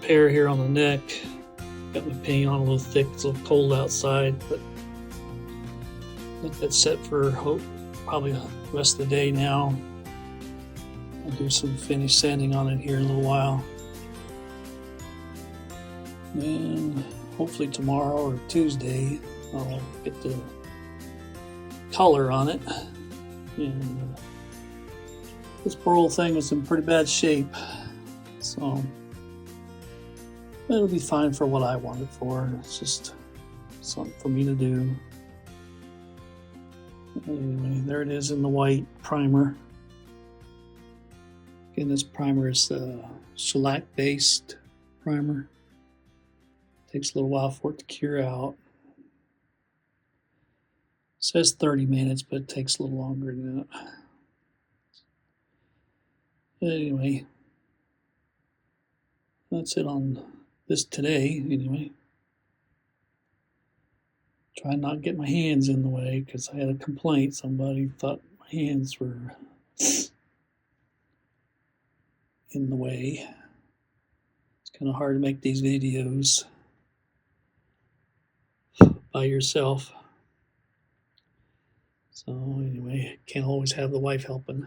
repair here on the neck. Got my paint on a little thick. It's a little cold outside, but let that set for probably the rest of the day now. I'll do some finish sanding on it here in a little while. And hopefully tomorrow or Tuesday I'll get the color on it. And this poor old thing was in pretty bad shape, so it'll be fine for what I want it for. It's just something for me to do. Anyway, there it is in the white primer. Again, this primer is the shellac based primer. Takes a little while for it to cure out. It says 30 minutes, but it takes a little longer than that. Anyway, that's it on this today, anyway. Try not to get my hands in the way, because I had a complaint. Somebody thought my hands were in the way. It's kind of hard to make these videos by yourself. So anyway, can't always have the wife helping.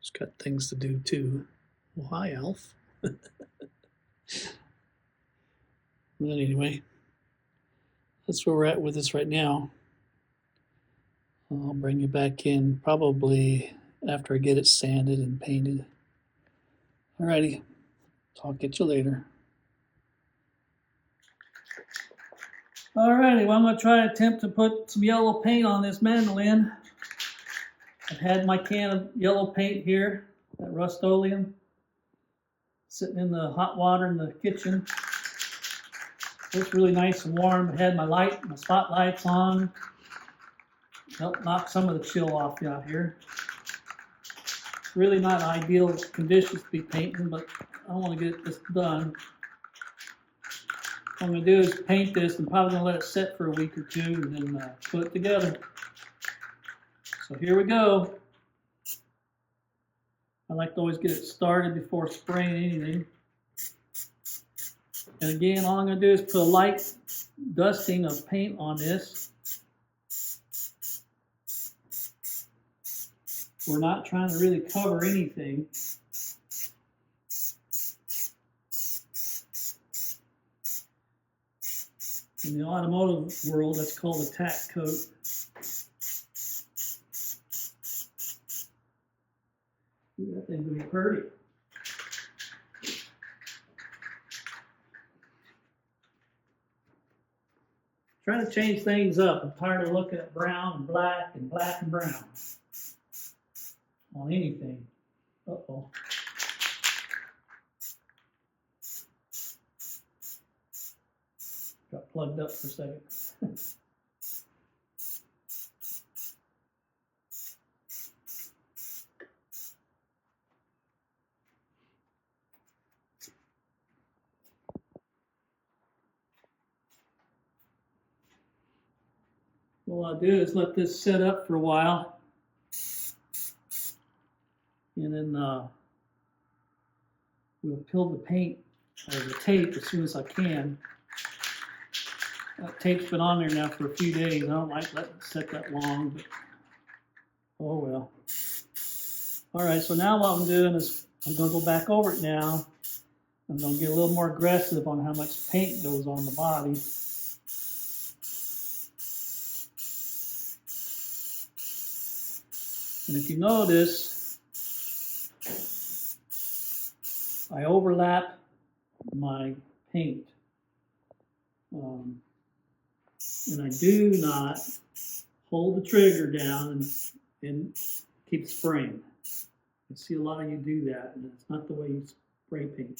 She's got things to do too. Well, hi, Alf. But anyway, that's where we're at with this right now. I'll bring you back in probably after I get it sanded and painted. Alrighty, talk at you later. Alrighty, well, I'm going to try to attempt to put some yellow paint on this mandolin. I've had my can of yellow paint here, that Rust-Oleum, sitting in the hot water in the kitchen. It's really nice and warm. I had my spotlights on. Helped knock some of the chill off out here. Really not ideal conditions to be painting, but I want to get this done. What I'm going to do is paint this and probably going to let it set for a week or two and then put it together. So here we go. I like to always get it started before spraying anything. And again, all I'm going to do is put a light dusting of paint on this. We're not trying to really cover anything. In the automotive world, that's called a tack coat. Ooh, that thing's going to be pretty. Trying to change things up. I'm tired of looking at brown and black and brown on anything. Uh-oh. Got plugged up for a second. What I'll do is let this set up for a while, and then we'll peel the paint or the tape as soon as I can. That tape's been on there now for a few days. I don't like letting it set that long, but oh well. All right, so now what I'm doing is I'm going to go back over it now. I'm going to get a little more aggressive on how much paint goes on the body. And if you notice, I overlap my paint. And I do not hold the trigger down and keep spraying. I see a lot of you do that, and it's not the way you spray paint.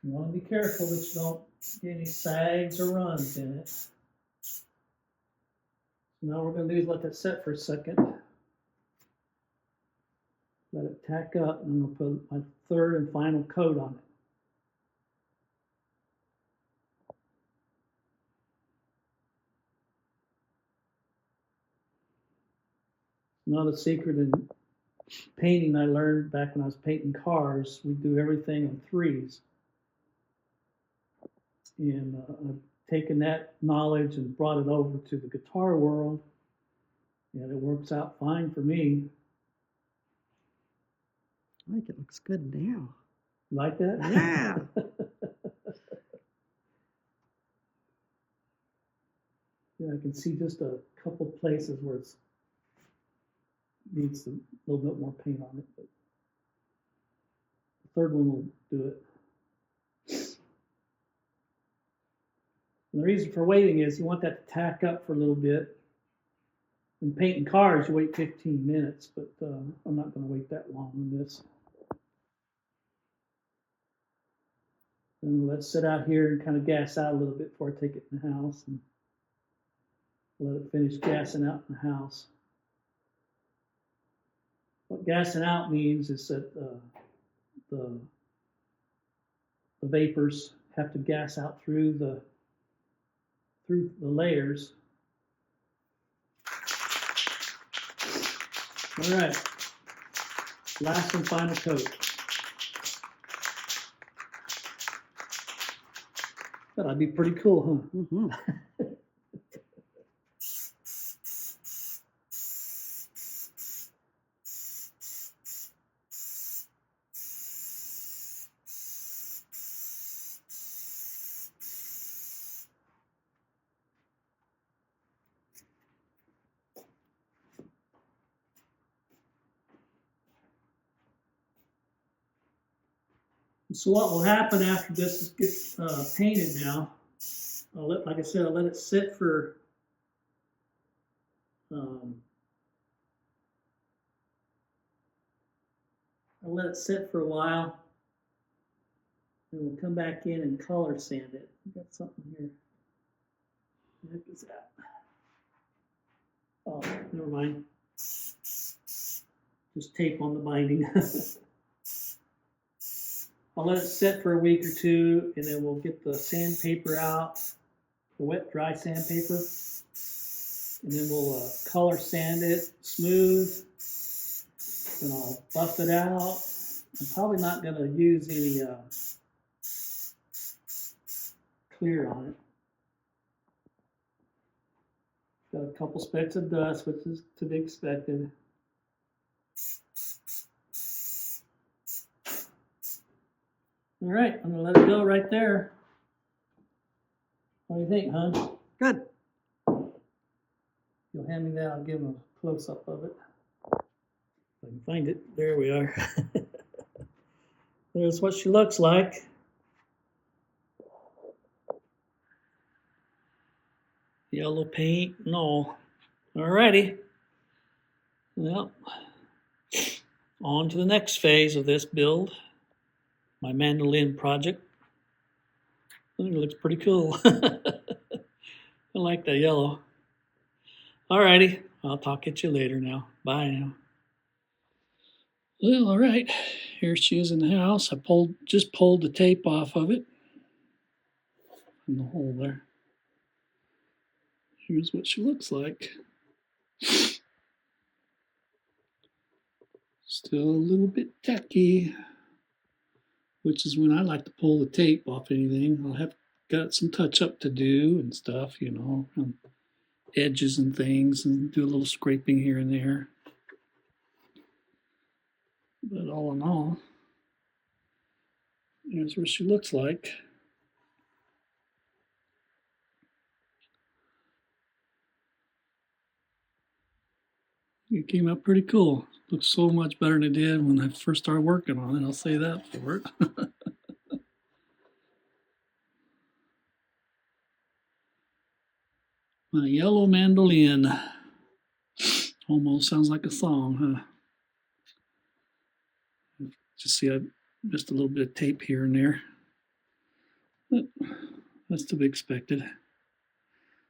You want to be careful that you don't get any sags or runs in it. So now what we're going to do is let that set for a second. let it tack up, and I'm going to put my third and final coat on it. Another secret in painting I learned back when I was painting cars, we do everything in threes. And I've taken that knowledge and brought it over to the guitar world, and it works out fine for me. I think it looks good now. You like that? Yeah. Yeah, I can see just a couple places where it needs a little bit more paint on it, but the third one will do it. And the reason for waiting is you want that to tack up for a little bit. In painting cars, you wait 15 minutes, but I'm not going to wait that long on this. And let it sit out here and kind of gas out a little bit before I take it in the house, and let it finish gassing out in the house. What gassing out means is that the vapors have to gas out through the layers. All right, last and final coat. That'd be pretty cool, huh? Mm-hmm. So what will happen after this gets painted now, like I said, I'll let it sit for a while, and we'll come back in and color sand it. We got something here. What the heck is that? Oh, never mind. Just tape on the binding. I'll let it sit for a week or two, and then we'll get the sandpaper out, the wet, dry sandpaper, and then we'll color sand it smooth, and I'll buff it out. I'm probably not going to use any clear on it. Got a couple specks of dust, which is to be expected. All right, I'm gonna let it go right there. What do you think, hon? Good. You'll hand me that, I'll give him a close-up of it. If I can find it. There we are. There's what she looks like. Yellow paint, no. Alrighty. Well, on to the next phase of this build. My mandolin project. I think it looks pretty cool. I like that yellow. Alrighty, I'll talk at you later now. Bye now. Well, all right. Here she is in the house. I just pulled the tape off of it. In the hole there. Here's what she looks like. Still a little bit tacky, which is when I like to pull the tape off anything. I'll have got some touch up to do and stuff, you know, edges and things, and do a little scraping here and there. But all in all, here's what she looks like. It came out pretty cool. Looks so much better than it did when I first started working on it. I'll say that for it. My yellow mandolin. Almost sounds like a song, huh? Just see I missed a little bit of tape here and there. But that's to be expected.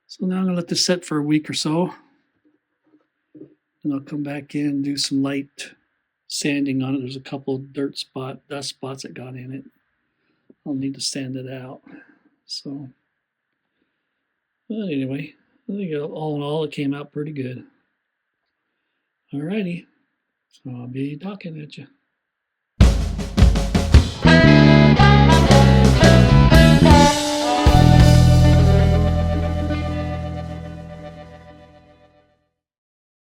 So now I'm going to let this set for a week or so. And I'll come back in and do some light sanding on it. There's a couple dust spots that got in it. I'll need to sand it out. So, but anyway, I think all in all, it came out pretty good. Alrighty, so I'll be talking at you.